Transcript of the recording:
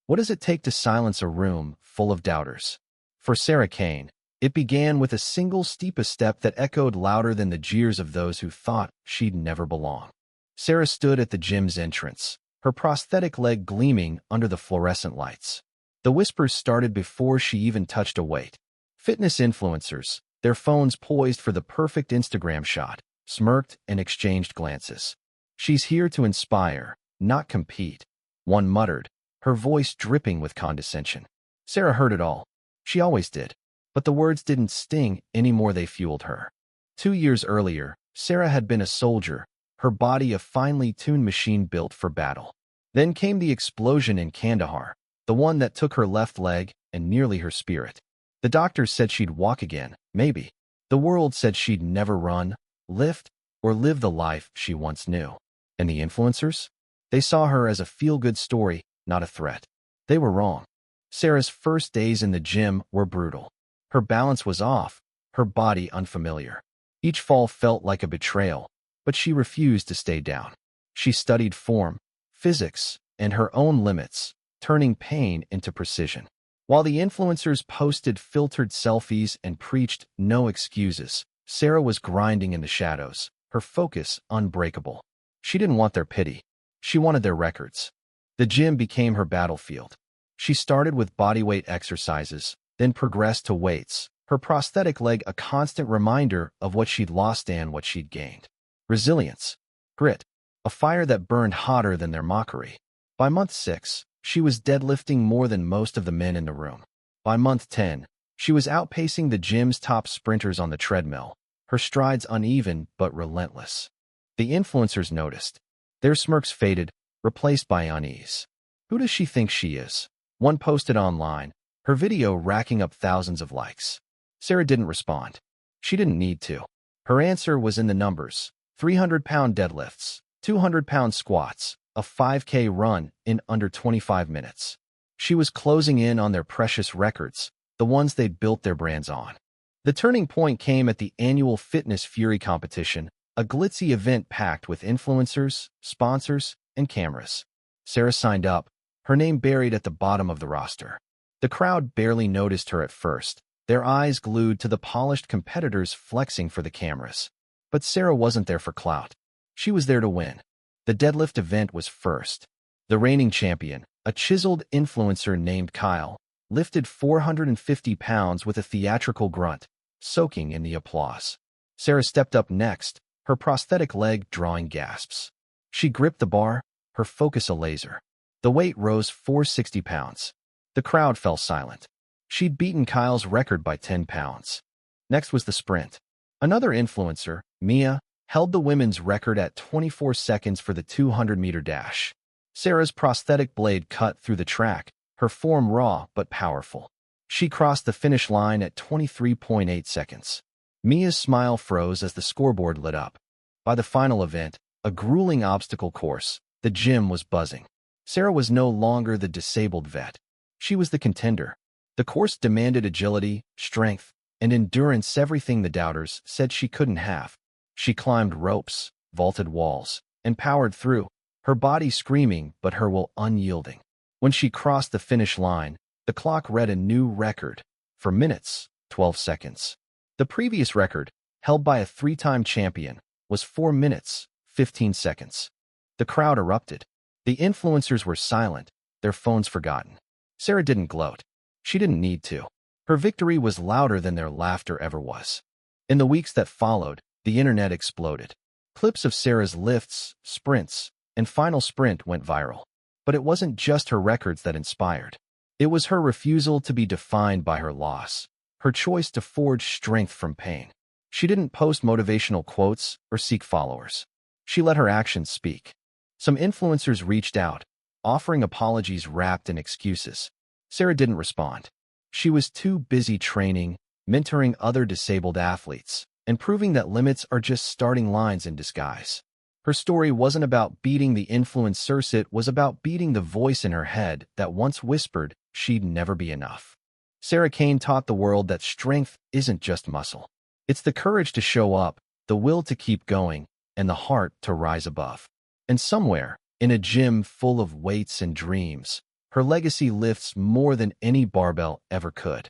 What does it take to silence a room full of doubters? For Sarah Kane, it began with a single steepest step that echoed louder than the jeers of those who thought she'd never belong. Sarah stood at the gym's entrance, her prosthetic leg gleaming under the fluorescent lights. The whispers started before she even touched a weight. Fitness influencers, their phones poised for the perfect Instagram shot, smirked and exchanged glances. "She's here to inspire, not compete," one muttered, her voice dripping with condescension. Sarah heard it all. She always did. But the words didn't sting anymore, they fueled her. 2 years earlier, Sarah had been a soldier, her body a finely tuned machine built for battle. Then came the explosion in Kandahar, the one that took her left leg and nearly her spirit. The doctors said she'd walk again, maybe. The world said she'd never run, lift, or live the life she once knew. And the influencers? They saw her as a feel-good story, not a threat. They were wrong. Sarah's first days in the gym were brutal. Her balance was off, her body unfamiliar. Each fall felt like a betrayal, but she refused to stay down. She studied form, physics, and her own limits, turning pain into precision. While the influencers posted filtered selfies and preached no excuses, Sarah was grinding in the shadows, her focus unbreakable. She didn't want their pity. She wanted their records. The gym became her battlefield. She started with bodyweight exercises, then progressed to weights, her prosthetic leg a constant reminder of what she'd lost and what she'd gained. Resilience. Grit. A fire that burned hotter than their mockery. By month 6, she was deadlifting more than most of the men in the room. By month 10, she was outpacing the gym's top sprinters on the treadmill, her strides uneven but relentless. The influencers noticed. Their smirks faded, replaced by unease. "Who does she think she is?" One posted online, her video racking up thousands of likes. Sarah didn't respond. She didn't need to. Her answer was in the numbers: 300-pound deadlifts, 200-pound squats, a 5K run in under 25 minutes. She was closing in on their precious records, the ones they'd built their brands on. The turning point came at the annual Fitness Fury competition, a glitzy event packed with influencers, sponsors, and cameras. Sarah signed up, her name buried at the bottom of the roster. The crowd barely noticed her at first, their eyes glued to the polished competitors flexing for the cameras. But Sarah wasn't there for clout. She was there to win. The deadlift event was first. The reigning champion, a chiseled influencer named Kyle, lifted 450 pounds with a theatrical grunt, soaking in the applause. Sarah stepped up next, her prosthetic leg drawing gasps. She gripped the bar, her focus a laser. The weight rose 460 pounds. The crowd fell silent. She'd beaten Kyle's record by 10 pounds. Next was the sprint. Another influencer, Mia, held the women's record at 24 seconds for the 200-meter dash. Sarah's prosthetic blade cut through the track, her form raw but powerful. She crossed the finish line at 23.8 seconds. Mia's smile froze as the scoreboard lit up. By the final event, a grueling obstacle course, the gym was buzzing. Sarah was no longer the disabled vet. She was the contender. The course demanded agility, strength, and endurance, everything the doubters said she couldn't have. She climbed ropes, vaulted walls, and powered through, her body screaming but her will unyielding. When she crossed the finish line, the clock read a new record. For minutes, 12 seconds. The previous record, held by a 3-time champion, was 4 minutes, 15 seconds. The crowd erupted. The influencers were silent, their phones forgotten. Sarah didn't gloat. She didn't need to. Her victory was louder than their laughter ever was. In the weeks that followed, the internet exploded. Clips of Sarah's lifts, sprints, and final sprint went viral. But it wasn't just her records that inspired. It was her refusal to be defined by her loss, her choice to forge strength from pain. She didn't post motivational quotes or seek followers. She let her actions speak. Some influencers reached out, offering apologies wrapped in excuses. Sarah didn't respond. She was too busy training, mentoring other disabled athletes, and proving that limits are just starting lines in disguise. Her story wasn't about beating the influencer, it was about beating the voice in her head that once whispered she'd never be enough. Sarah Kane taught the world that strength isn't just muscle. It's the courage to show up, the will to keep going, and the heart to rise above. And somewhere, in a gym full of weights and dreams, Her legacy lifts more than any barbell ever could.